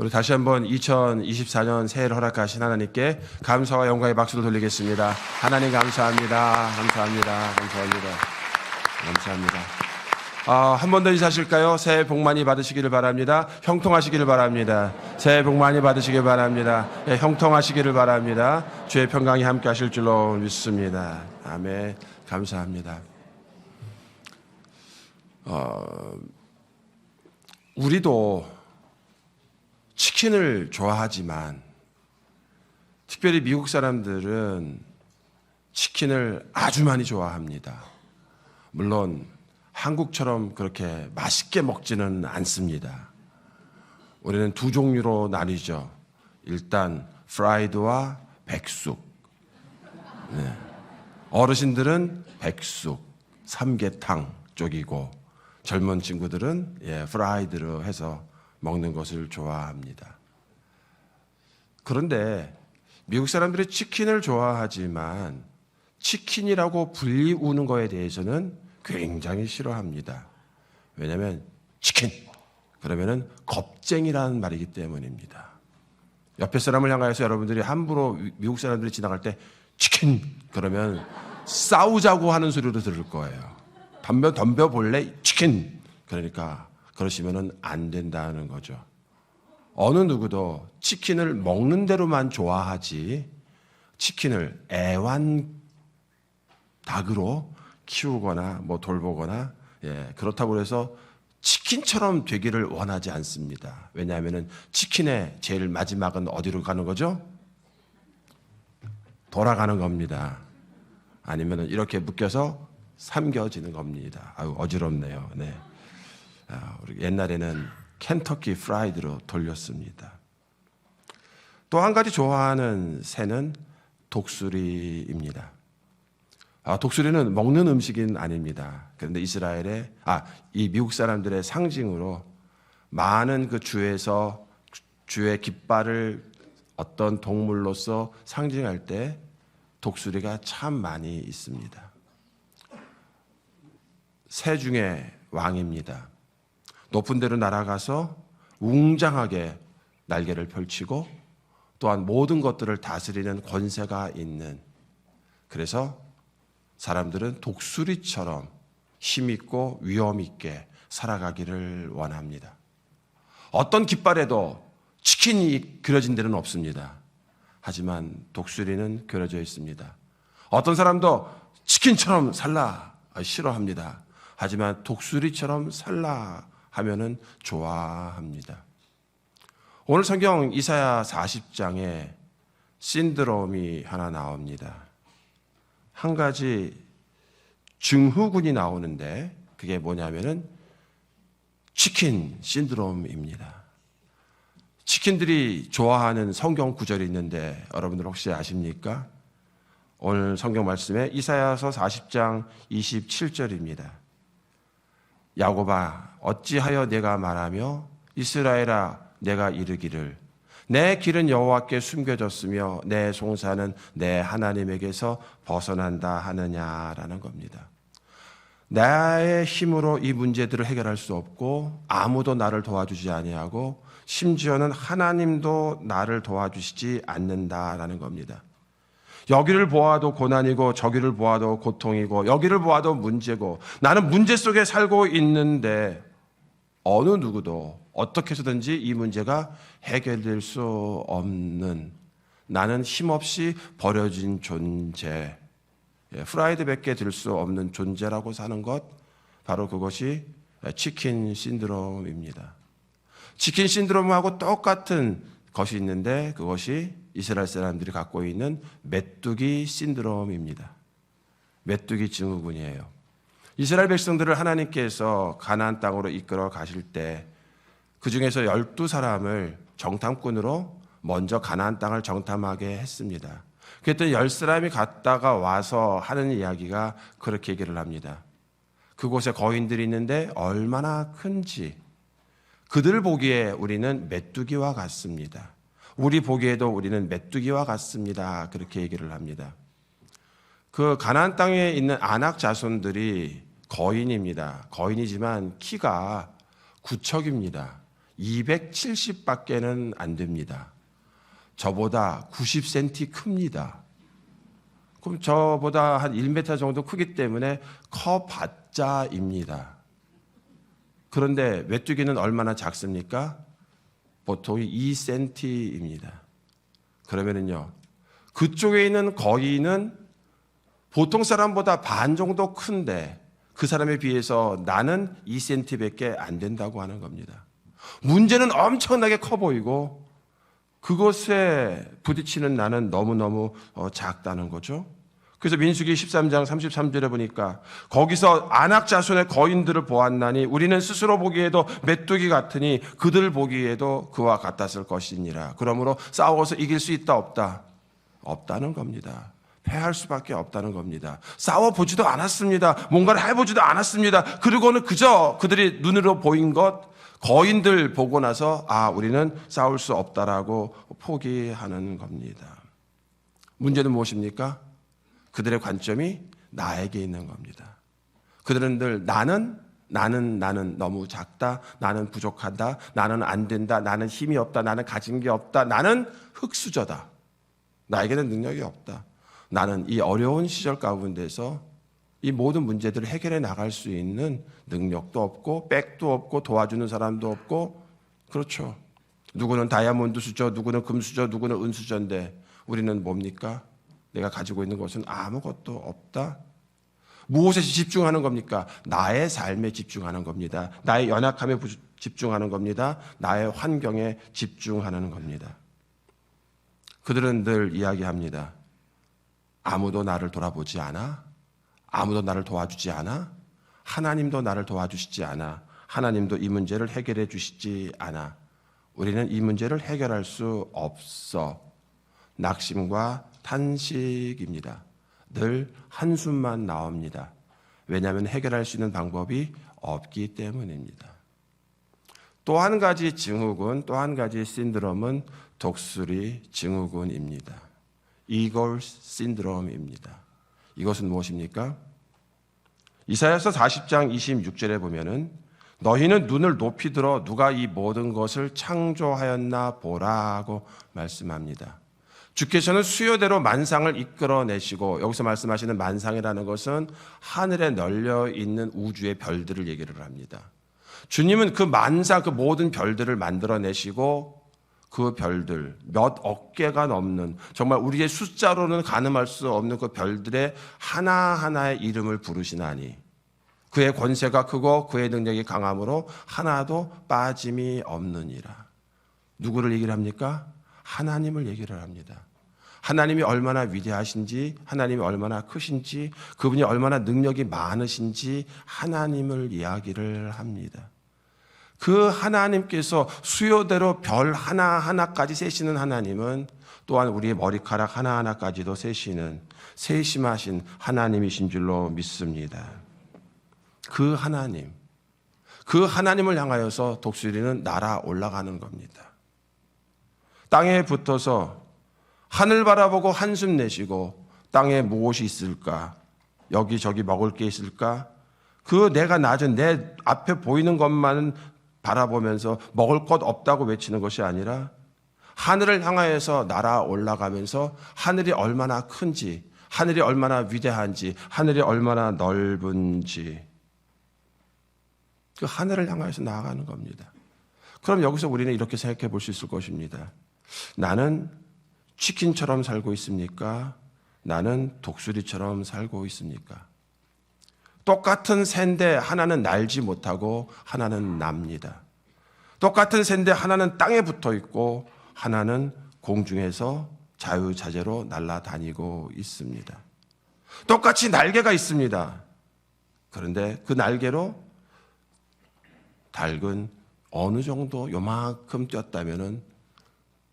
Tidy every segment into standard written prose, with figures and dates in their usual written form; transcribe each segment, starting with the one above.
우리 다시 한번 2024년 새해를 허락하신 하나님께 감사와 영광의 박수를 돌리겠습니다. 하나님 감사합니다. 감사합니다. 감사합니다. 감사합니다. 한 번 더 인사하실까요? 새해 복 많이 받으시기를 바랍니다. 형통하시기를 바랍니다. 새해 복 많이 받으시기를 바랍니다. 네, 형통하시기를 바랍니다. 주의 평강이 함께 하실 줄로 믿습니다. 아멘. 감사합니다. 우리도 치킨을 좋아하지만 특별히 미국 사람들은 치킨을 아주 많이 좋아합니다. 물론 한국처럼 그렇게 맛있게 먹지는 않습니다. 우리는 두 종류로 나뉘죠. 일단 프라이드와 백숙. 네. 어르신들은 백숙, 삼계탕 쪽이고 젊은 친구들은 프라이드로 해서 먹는 것을 좋아합니다. 그런데 미국 사람들이 치킨을 좋아하지만 치킨이라고 불리우는 거에 대해서는 굉장히 싫어합니다. 왜냐하면 치킨 그러면은 겁쟁이라는 말이기 때문입니다. 옆에 사람을 향해서 여러분들이 함부로 미국 사람들이 지나갈 때 치킨 그러면 싸우자고 하는 소리로 들을 거예요. 덤벼볼래? 치킨. 그러니까 그러시면은 안 된다는 거죠. 어느 누구도 치킨을 먹는 대로만 좋아하지 치킨을 애완닭으로 키우거나 돌보거나 그렇다고 해서 치킨처럼 되기를 원하지 않습니다. 왜냐하면은 치킨의 제일 마지막은 어디로 가는 거죠? 돌아가는 겁니다. 아니면은 이렇게 묶여서 삼겨지는 겁니다. 아유 어지럽네요. 네. 우리 옛날에는 켄터키 프라이드로 돌렸습니다. 또 한 가지 좋아하는 새는 독수리입니다. 독수리는 먹는 음식은 아닙니다. 그런데 이 미국 사람들의 상징으로 많은 그 주에서 주의 깃발을 어떤 동물로서 상징할 때 독수리가 참 많이 있습니다. 새 중에 왕입니다. 높은 데로 날아가서 웅장하게 날개를 펼치고 또한 모든 것들을 다스리는 권세가 있는, 그래서 사람들은 독수리처럼 힘있고 위엄있게 살아가기를 원합니다. 어떤 깃발에도 치킨이 그려진 데는 없습니다. 하지만 독수리는 그려져 있습니다. 어떤 사람도 치킨처럼 살라 싫어합니다. 하지만 독수리처럼 살라 하면은 좋아합니다. 오늘 성경 이사야 40장에 신드롬이 하나 나옵니다. 한 가지 증후군이 나오는데 그게 뭐냐면은 치킨 신드롬입니다. 치킨들이 좋아하는 성경 구절이 있는데 여러분들 혹시 아십니까? 오늘 성경 말씀에 이사야서 40장 27절입니다. 야곱아 어찌하여 내가 말하며 이스라엘아 내가 이르기를 내 길은 여호와께 숨겨졌으며 내 송사는 내 하나님에게서 벗어난다 하느냐라는 겁니다. 나의 힘으로 이 문제들을 해결할 수 없고 아무도 나를 도와주지 아니하고 심지어는 하나님도 나를 도와주시지 않는다라는 겁니다. 여기를 보아도 고난이고 저기를 보아도 고통이고 여기를 보아도 문제고 나는 문제 속에 살고 있는데 어느 누구도 어떻게 해서든지 이 문제가 해결될 수 없는, 나는 힘없이 버려진 존재, 프라이드밖에 들 수 없는 존재라고 사는 것, 바로 그것이 치킨 신드롬입니다. 치킨 신드롬하고 똑같은 것이 있는데 그것이 이스라엘 사람들이 갖고 있는 메뚜기 신드롬입니다. 메뚜기 증후군이에요. 이스라엘 백성들을 하나님께서 가나안 땅으로 이끌어 가실 때 그 중에서 12사람을 정탐꾼으로 먼저 가나안 땅을 정탐하게 했습니다. 그랬더니 10사람이 갔다가 와서 하는 이야기가 그렇게 얘기를 합니다. 그곳에 거인들이 있는데 얼마나 큰지 그들 보기에 우리는 메뚜기와 같습니다. 우리 보기에도 우리는 메뚜기와 같습니다. 그렇게 얘기를 합니다. 그 가나안 땅에 있는 아낙 자손들이 거인입니다. 거인이지만 키가 9척입니다. 270밖에는 안 됩니다. 저보다 90cm 큽니다. 그럼 저보다 한 1m 정도 크기 때문에 커봤자입니다. 그런데 메뚜기는 얼마나 작습니까? 보통 2cm입니다. 그러면은요, 그쪽에 있는 거인은 보통 사람보다 반 정도 큰데 그 사람에 비해서 나는 2cm밖에 안 된다고 하는 겁니다. 문제는 엄청나게 커 보이고 그것에 부딪히는 나는 너무너무 작다는 거죠. 그래서 민수기 13장 33절에 보니까 거기서 안악 자손의 거인들을 보았나니 우리는 스스로 보기에도 메뚜기 같으니 그들 보기에도 그와 같았을 것이니라. 그러므로 싸워서 이길 수 있다 없다? 없다는 겁니다. 패할 수밖에 없다는 겁니다. 싸워보지도 않았습니다. 뭔가를 해보지도 않았습니다. 그리고는 그저 그들이 눈으로 보인 것, 거인들 보고 나서 우리는 싸울 수 없다라고 포기하는 겁니다. 문제는 무엇입니까? 그들의 관점이 나에게 있는 겁니다. 그들은 늘 나는 너무 작다, 나는 부족하다, 나는 안 된다, 나는 힘이 없다, 나는 가진 게 없다, 나는 흙수저다, 나에게는 능력이 없다, 나는 이 어려운 시절 가운데서 이 모든 문제들을 해결해 나갈 수 있는 능력도 없고 백도 없고 도와주는 사람도 없고. 그렇죠. 누구는 다이아몬드 수저, 누구는 금 수저, 누구는 은 수저인데 우리는 뭡니까? 내가 가지고 있는 것은 아무것도 없다. 무엇에 집중하는 겁니까? 나의 삶에 집중하는 겁니다. 나의 연약함에 집중하는 겁니다. 나의 환경에 집중하는 겁니다. 그들은 늘 이야기합니다. 아무도 나를 돌아보지 않아? 아무도 나를 도와주지 않아? 하나님도 나를 도와주시지 않아? 하나님도 이 문제를 해결해 주시지 않아? 우리는 이 문제를 해결할 수 없어. 낙심과 탄식입니다. 늘 한숨만 나옵니다. 왜냐하면 해결할 수 있는 방법이 없기 때문입니다. 또 한 가지 증후군, 또 한 가지 신드롬은 독수리 증후군입니다. 이글 신드롬입니다. 이것은 무엇입니까? 이사야서 40장 26절에 보면은 너희는 눈을 높이 들어 누가 이 모든 것을 창조하였나 보라고 말씀합니다. 주께서는 수요대로 만상을 이끌어내시고, 여기서 말씀하시는 만상이라는 것은 하늘에 널려 있는 우주의 별들을 얘기를 합니다. 주님은 그 만상, 그 모든 별들을 만들어내시고 그 별들, 몇 억 개가 넘는, 정말 우리의 숫자로는 가늠할 수 없는 그 별들의 하나하나의 이름을 부르시나니 그의 권세가 크고 그의 능력이 강함으로 하나도 빠짐이 없느니라. 누구를 얘기를 합니까? 하나님을 얘기를 합니다. 하나님이 얼마나 위대하신지, 하나님이 얼마나 크신지, 그분이 얼마나 능력이 많으신지 하나님을 이야기를 합니다. 그 하나님께서 수요대로 별 하나하나까지 세시는 하나님은 또한 우리의 머리카락 하나하나까지도 세시는 세심하신 하나님이신 줄로 믿습니다. 그 하나님을 향하여서 독수리는 날아 올라가는 겁니다. 땅에 붙어서 하늘 바라보고 한숨 내쉬고 땅에 무엇이 있을까? 여기저기 먹을 게 있을까? 그 내가 낮은 내 앞에 보이는 것만 바라보면서 먹을 것 없다고 외치는 것이 아니라 하늘을 향하여서 날아 올라가면서 하늘이 얼마나 큰지, 하늘이 얼마나 위대한지, 하늘이 얼마나 넓은지 그 하늘을 향하여서 나아가는 겁니다. 그럼 여기서 우리는 이렇게 생각해 볼 수 있을 것입니다. 나는 치킨처럼 살고 있습니까? 나는 독수리처럼 살고 있습니까? 똑같은 새인데 하나는 날지 못하고 하나는 납니다. 똑같은 새인데 하나는 땅에 붙어 있고 하나는 공중에서 자유자재로 날아다니고 있습니다. 똑같이 날개가 있습니다. 그런데 그 날개로 닭은 어느 정도 요만큼 뛰었다면은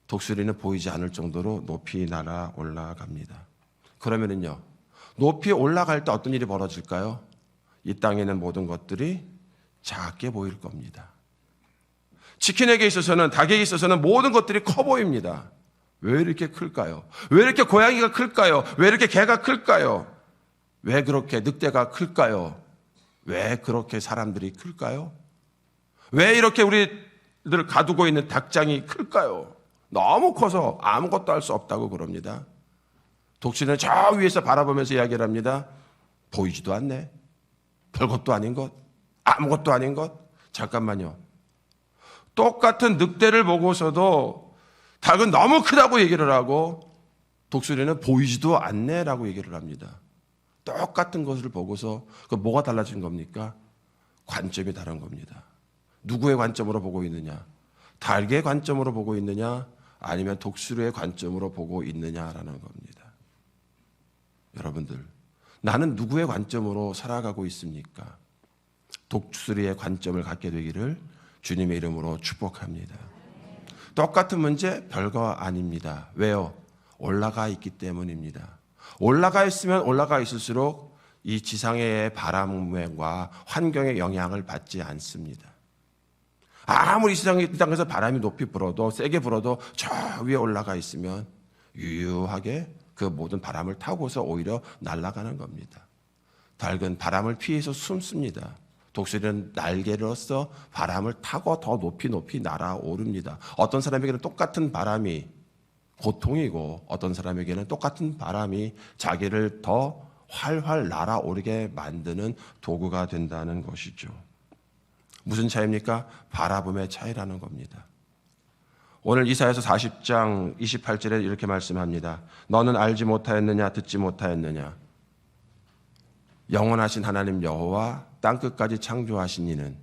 독수리는 보이지 않을 정도로 높이 날아 올라갑니다. 그러면은요, 높이 올라갈 때 어떤 일이 벌어질까요? 이 땅에 있는 모든 것들이 작게 보일 겁니다. 치킨에게 있어서는, 닭에게 있어서는 모든 것들이 커 보입니다. 왜 이렇게 클까요? 왜 이렇게 고양이가 클까요? 왜 이렇게 개가 클까요? 왜 그렇게 늑대가 클까요? 왜 그렇게 사람들이 클까요? 왜 이렇게 우리 알들을 가두고 있는 닭장이 클까요? 너무 커서 아무것도 할 수 없다고 그럽니다. 독수리는 저 위에서 바라보면서 이야기를 합니다. 보이지도 않네. 별것도 아닌 것. 아무것도 아닌 것. 잠깐만요. 똑같은 늑대를 보고서도 닭은 너무 크다고 얘기를 하고 독수리는 보이지도 않네라고 얘기를 합니다. 똑같은 것을 보고서 그 뭐가 달라진 겁니까? 관점이 다른 겁니다. 누구의 관점으로 보고 있느냐? 닭의 관점으로 보고 있느냐? 아니면 독수리의 관점으로 보고 있느냐라는 겁니다. 여러분들, 나는 누구의 관점으로 살아가고 있습니까? 독수리의 관점을 갖게 되기를 주님의 이름으로 축복합니다. 똑같은 문제 별거 아닙니다. 왜요? 올라가 있기 때문입니다. 올라가 있으면 올라가 있을수록 이 지상의 바람과 환경의 영향을 받지 않습니다. 아무리 이 땅에서 바람이 높이 불어도 세게 불어도 저 위에 올라가 있으면 유유하게 그 모든 바람을 타고서 오히려 날아가는 겁니다. 닭은 바람을 피해서 숨습니다. 독수리는 날개로서 바람을 타고 더 높이 날아오릅니다. 어떤 사람에게는 똑같은 바람이 고통이고 어떤 사람에게는 똑같은 바람이 자기를 더 활활 날아오르게 만드는 도구가 된다는 것이죠. 무슨 차이입니까? 바라봄의 차이라는 겁니다. 오늘 이사야서 40장 28절에 이렇게 말씀합니다. 너는 알지 못하였느냐 듣지 못하였느냐 영원하신 하나님 여호와 땅끝까지 창조하신 이는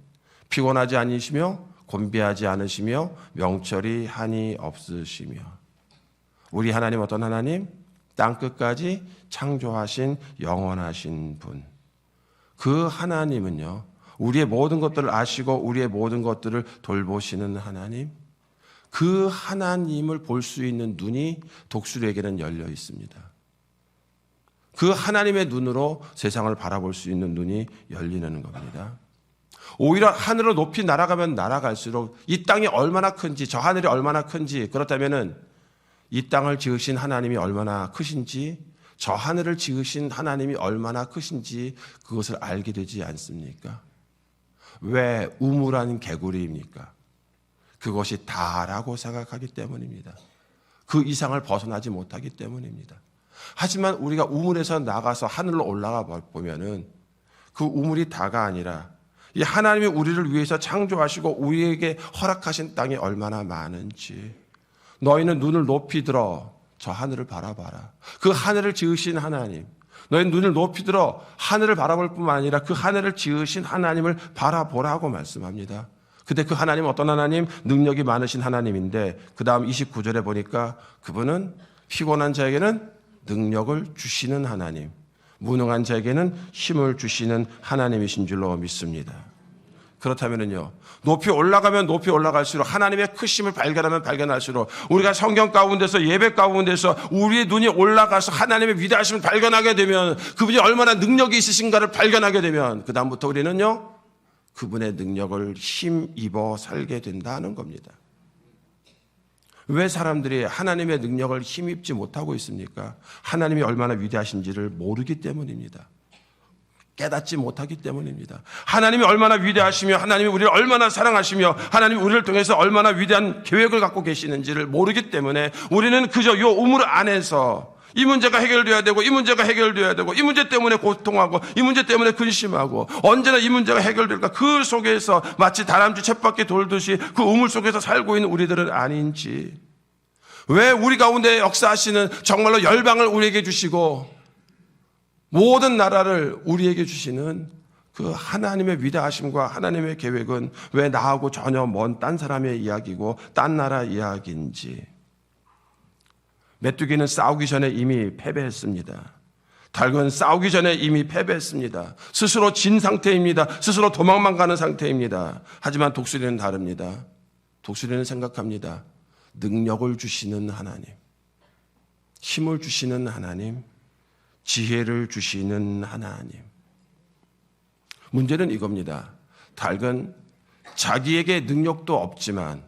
피곤하지 아니시며 곤비하지 않으시며 명철이 한이 없으시며. 우리 하나님 어떤 하나님? 땅끝까지 창조하신 영원하신 분. 그 하나님은요, 우리의 모든 것들을 아시고 우리의 모든 것들을 돌보시는 하나님, 그 하나님을 볼 수 있는 눈이 독수리에게는 열려 있습니다. 그 하나님의 눈으로 세상을 바라볼 수 있는 눈이 열리는 겁니다. 오히려 하늘로 높이 날아가면 날아갈수록 이 땅이 얼마나 큰지, 저 하늘이 얼마나 큰지, 그렇다면은 이 땅을 지으신 하나님이 얼마나 크신지, 저 하늘을 지으신 하나님이 얼마나 크신지 그것을 알게 되지 않습니까? 왜 우물한 개구리입니까? 그것이 다라고 생각하기 때문입니다. 그 이상을 벗어나지 못하기 때문입니다. 하지만 우리가 우물에서 나가서 하늘로 올라가 보면은 그 우물이 다가 아니라 이 하나님이 우리를 위해서 창조하시고 우리에게 허락하신 땅이 얼마나 많은지, 너희는 눈을 높이 들어 저 하늘을 바라봐라. 그 하늘을 지으신 하나님, 너희 눈을 높이 들어 하늘을 바라볼 뿐만 아니라 그 하늘을 지으신 하나님을 바라보라고 말씀합니다. 근데 그 하나님은 어떤 하나님? 능력이 많으신 하나님인데 그 다음 29절에 보니까 그분은 피곤한 자에게는 능력을 주시는 하나님, 무능한 자에게는 힘을 주시는 하나님이신 줄로 믿습니다. 그렇다면요, 높이 올라가면 높이 올라갈수록 하나님의 크심을 발견하면 발견할수록 우리가 성경 가운데서 예배 가운데서 우리의 눈이 올라가서 하나님의 위대하심을 발견하게 되면, 그분이 얼마나 능력이 있으신가를 발견하게 되면 그 다음부터 우리는요, 그분의 능력을 힘입어 살게 된다는 겁니다. 왜 사람들이 하나님의 능력을 힘입지 못하고 있습니까? 하나님이 얼마나 위대하신지를 모르기 때문입니다. 깨닫지 못하기 때문입니다. 하나님이 얼마나 위대하시며 하나님이 우리를 얼마나 사랑하시며 하나님이 우리를 통해서 얼마나 위대한 계획을 갖고 계시는지를 모르기 때문에 우리는 그저 요 우물 안에서 이 문제가 해결돼야 되고 이 문제가 해결돼야 되고 이 문제 때문에 고통하고 이 문제 때문에 근심하고 언제나 이 문제가 해결될까, 그 속에서 마치 다람쥐 쳇바퀴 돌듯이 그 우물 속에서 살고 있는 우리들은 아닌지, 왜 우리 가운데 역사하시는 정말로 열방을 우리에게 주시고 모든 나라를 우리에게 주시는 그 하나님의 위대하심과 하나님의 계획은 왜 나하고 전혀 먼 딴 사람의 이야기고 딴 나라 이야기인지. 메뚜기는 싸우기 전에 이미 패배했습니다. 닭은 싸우기 전에 이미 패배했습니다. 스스로 진 상태입니다. 스스로 도망만 가는 상태입니다. 하지만 독수리는 다릅니다. 독수리는 생각합니다. 능력을 주시는 하나님, 힘을 주시는 하나님, 지혜를 주시는 하나님. 문제는 이겁니다. 닭은 자기에게 능력도 없지만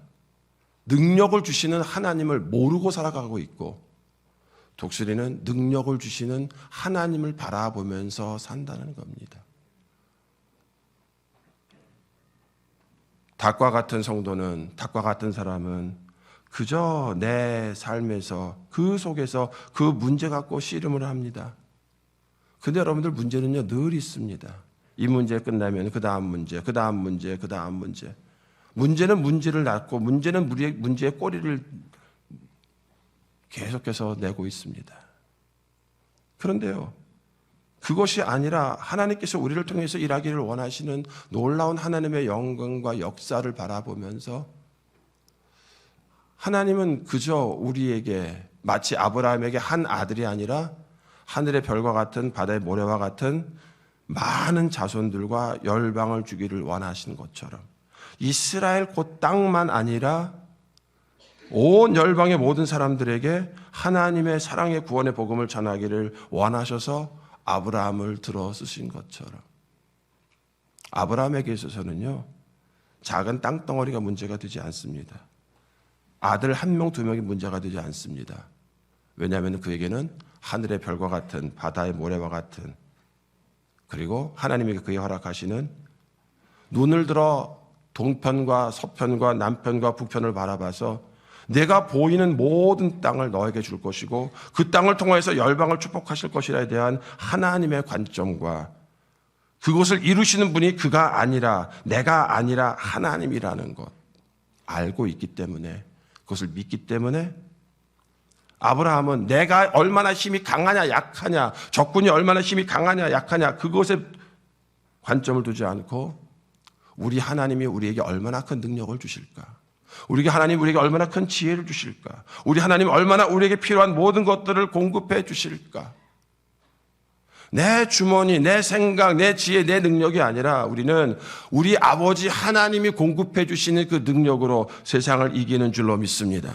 능력을 주시는 하나님을 모르고 살아가고 있고, 독수리는 능력을 주시는 하나님을 바라보면서 산다는 겁니다. 닭과 같은 성도는, 닭과 같은 사람은 그저 내 삶에서 그 속에서 그 문제 갖고 씨름을 합니다. 근데 여러분들 문제는요 늘 있습니다. 이 문제 끝나면 그 다음 문제, 그 다음 문제, 그 다음 문제. 문제는 문제를 낳고 문제는 문제의 꼬리를 계속해서 내고 있습니다. 그런데요, 그것이 아니라 하나님께서 우리를 통해서 일하기를 원하시는 놀라운 하나님의 영광과 역사를 바라보면서 하나님은 그저 우리에게 마치 아브라함에게 한 아들이 아니라 하늘의 별과 같은 바다의 모래와 같은 많은 자손들과 열방을 주기를 원하시는 것처럼 이스라엘 곧 땅만 아니라 온 열방의 모든 사람들에게 하나님의 사랑의 구원의 복음을 전하기를 원하셔서 아브라함을 들어 쓰신 것처럼 아브라함에게 있어서는요 작은 땅덩어리가 문제가 되지 않습니다. 아들 한 명, 두 명이 문제가 되지 않습니다. 왜냐하면 그에게는 하늘의 별과 같은 바다의 모래와 같은 그리고 하나님이 그에게 허락하시는 눈을 들어 동편과 서편과 남편과 북편을 바라봐서 내가 보이는 모든 땅을 너에게 줄 것이고 그 땅을 통해서 열방을 축복하실 것이라에 대한 하나님의 관점과 그것을 이루시는 분이 그가 아니라 내가 아니라 하나님이라는 것 알고 있기 때문에 그것을 믿기 때문에 아브라함은 내가 얼마나 힘이 강하냐 약하냐 적군이 얼마나 힘이 강하냐 약하냐 그것에 관점을 두지 않고 우리 하나님이 우리에게 얼마나 큰 능력을 주실까 우리 하나님 우리에게 얼마나 큰 지혜를 주실까 우리 하나님 얼마나 우리에게 필요한 모든 것들을 공급해 주실까 내 주머니, 내 생각, 내 지혜, 내 능력이 아니라 우리는 우리 아버지 하나님이 공급해 주시는 그 능력으로 세상을 이기는 줄로 믿습니다.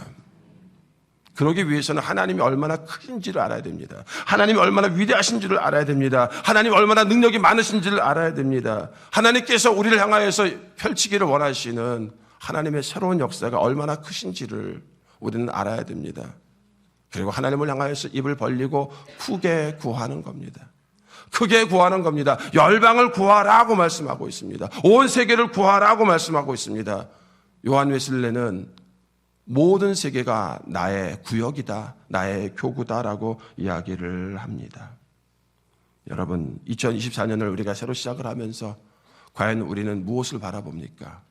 그러기 위해서는 하나님이 얼마나 크신지를 알아야 됩니다. 하나님이 얼마나 위대하신지를 알아야 됩니다. 하나님이 얼마나 능력이 많으신지를 알아야 됩니다. 하나님께서 우리를 향하여서 펼치기를 원하시는 하나님의 새로운 역사가 얼마나 크신지를 우리는 알아야 됩니다. 그리고 하나님을 향하여서 입을 벌리고 크게 구하는 겁니다. 크게 구하는 겁니다. 열방을 구하라고 말씀하고 있습니다. 온 세계를 구하라고 말씀하고 있습니다. 요한 웨슬레는 모든 세계가 나의 구역이다, 나의 교구다라고 이야기를 합니다. 여러분, 2024년을 우리가 새로 시작을 하면서 과연 우리는 무엇을 바라봅니까?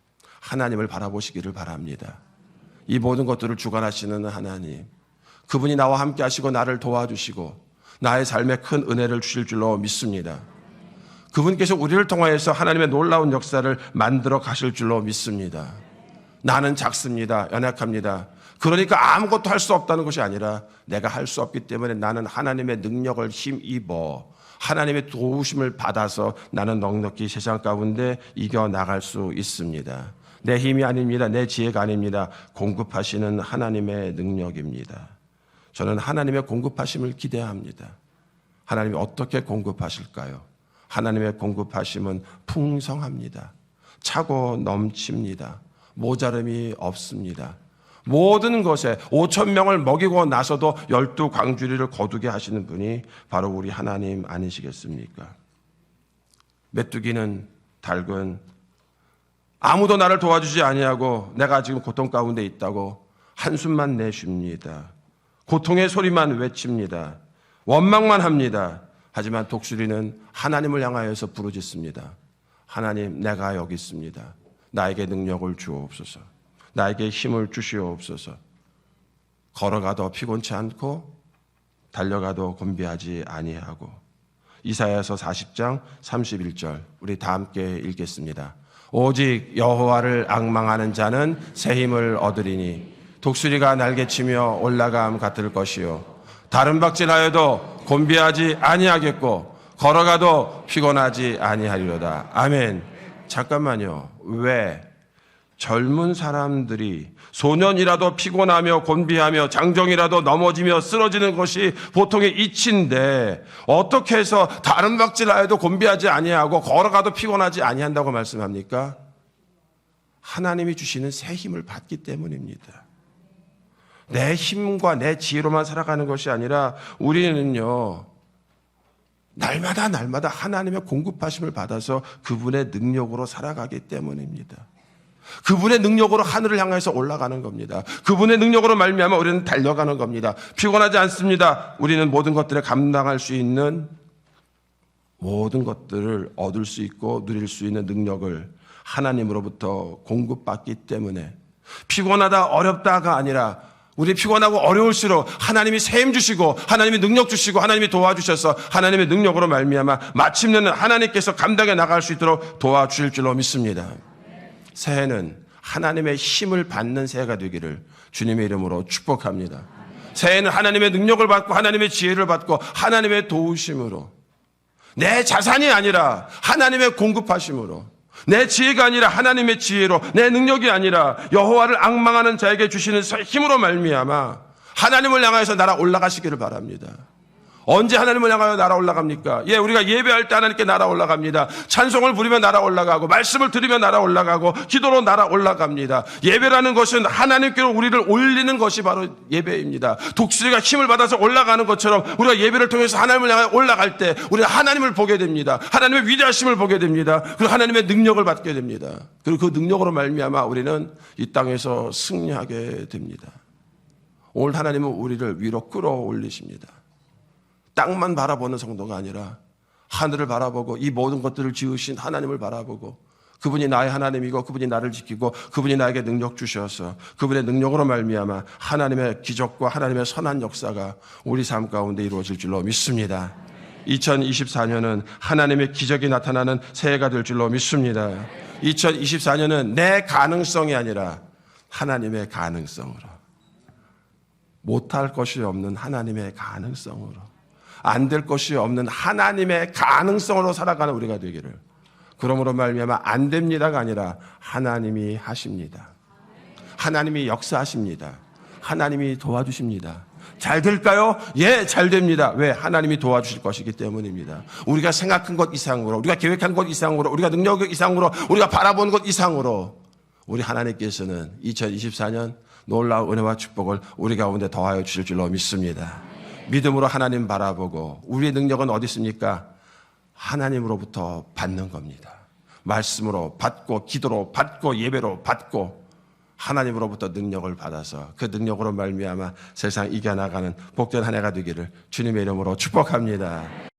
하나님을 바라보시기를 바랍니다. 이 모든 것들을 주관하시는 하나님, 그분이 나와 함께 하시고 나를 도와주시고 나의 삶에 큰 은혜를 주실 줄로 믿습니다. 그분께서 우리를 통하여서 하나님의 놀라운 역사를 만들어 가실 줄로 믿습니다. 나는 작습니다. 연약합니다. 그러니까 아무것도 할 수 없다는 것이 아니라 내가 할 수 없기 때문에 나는 하나님의 능력을 힘입어 하나님의 도우심을 받아서 나는 넉넉히 세상 가운데 이겨나갈 수 있습니다. 내 힘이 아닙니다. 내 지혜가 아닙니다. 공급하시는 하나님의 능력입니다. 저는 하나님의 공급하심을 기대합니다. 하나님이 어떻게 공급하실까요? 하나님의 공급하심은 풍성합니다. 차고 넘칩니다. 모자름이 없습니다. 모든 것에 5,000명을 먹이고 나서도 12광주리를 거두게 하시는 분이 바로 우리 하나님 아니시겠습니까? 메뚜기는 닭은 아무도 나를 도와주지 아니하고 내가 지금 고통 가운데 있다고 한숨만 내쉽니다. 고통의 소리만 외칩니다. 원망만 합니다. 하지만 독수리는 하나님을 향하여서 부르짖습니다. 하나님, 내가 여기 있습니다. 나에게 능력을 주옵소서. 나에게 힘을 주시옵소서. 걸어가도 피곤치 않고 달려가도 곤비하지 아니하고. 이사야서 40장 31절 우리 다 함께 읽겠습니다. 오직 여호와를 앙망하는 자는 새 힘을 얻으리니 독수리가 날개치며 올라감 같을 것이요 다른 박질하여도 곤비하지 아니하겠고 걸어가도 피곤하지 아니하리로다. 아멘. 잠깐만요. 왜 젊은 사람들이 소년이라도 피곤하며 곤비하며 장정이라도 넘어지며 쓰러지는 것이 보통의 이치인데 어떻게 해서 다른 박질하여도 곤비하지 아니하고 걸어가도 피곤하지 아니한다고 말씀합니까? 하나님이 주시는 새 힘을 받기 때문입니다. 내 힘과 내 지혜로만 살아가는 것이 아니라 우리는요 날마다 하나님의 공급하심을 받아서 그분의 능력으로 살아가기 때문입니다. 그분의 능력으로 하늘을 향해서 올라가는 겁니다. 그분의 능력으로 말미암아 우리는 달려가는 겁니다. 피곤하지 않습니다. 우리는 모든 것들을 감당할 수 있는, 모든 것들을 얻을 수 있고 누릴 수 있는 능력을 하나님으로부터 공급받기 때문에 피곤하다 어렵다가 아니라, 우리 피곤하고 어려울수록 하나님이 셈 주시고 하나님이 능력 주시고 하나님이 도와주셔서 하나님의 능력으로 말미암아 마침내는 하나님께서 감당해 나갈 수 있도록 도와주실 줄로 믿습니다. 새해는 하나님의 힘을 받는 새해가 되기를 주님의 이름으로 축복합니다. 새해는 하나님의 능력을 받고 하나님의 지혜를 받고 하나님의 도우심으로, 내 자산이 아니라 하나님의 공급하심으로, 내 지혜가 아니라 하나님의 지혜로, 내 능력이 아니라 여호와를 앙망하는 자에게 주시는 힘으로 말미암아 하나님을 향해서 날아 올라가시기를 바랍니다. 언제 하나님을 향하여 날아 올라갑니까? 우리가 예배할 때 하나님께 날아 올라갑니다. 찬송을 부리며 날아 올라가고, 말씀을 들으며 날아 올라가고, 기도로 날아 올라갑니다. 예배라는 것은 하나님께로 우리를 올리는 것이 바로 예배입니다. 독수리가 힘을 받아서 올라가는 것처럼 우리가 예배를 통해서 하나님을 향하여 올라갈 때 우리는 하나님을 보게 됩니다. 하나님의 위대하심을 보게 됩니다. 그리고 하나님의 능력을 받게 됩니다. 그리고 그 능력으로 말미암아 우리는 이 땅에서 승리하게 됩니다. 오늘 하나님은 우리를 위로 끌어올리십니다. 땅만 바라보는 성도가 아니라 하늘을 바라보고 이 모든 것들을 지으신 하나님을 바라보고, 그분이 나의 하나님이고 그분이 나를 지키고 그분이 나에게 능력 주셔서 그분의 능력으로 말미암아 하나님의 기적과 하나님의 선한 역사가 우리 삶 가운데 이루어질 줄로 믿습니다. 2024년은 하나님의 기적이 나타나는 새해가 될 줄로 믿습니다. 2024년은 내 가능성이 아니라 하나님의 가능성으로, 못할 것이 없는 하나님의 가능성으로, 안 될 것이 없는 하나님의 가능성으로 살아가는 우리가 되기를, 그러므로 말미암아 안 됩니다가 아니라 하나님이 하십니다. 하나님이 역사하십니다. 하나님이 도와주십니다. 잘 될까요? 잘 됩니다. 왜? 하나님이 도와주실 것이기 때문입니다. 우리가 생각한 것 이상으로, 우리가 계획한 것 이상으로, 우리가 능력 이상으로, 우리가 바라본 것 이상으로 우리 하나님께서는 2024년 놀라운 은혜와 축복을 우리 가운데 더하여 주실 줄로 믿습니다. 믿음으로 하나님 바라보고, 우리의 능력은 어디 있습니까? 하나님으로부터 받는 겁니다. 말씀으로 받고, 기도로 받고, 예배로 받고, 하나님으로부터 능력을 받아서 그 능력으로 말미암아 세상 이겨나가는 복된 한 해가 되기를 주님의 이름으로 축복합니다.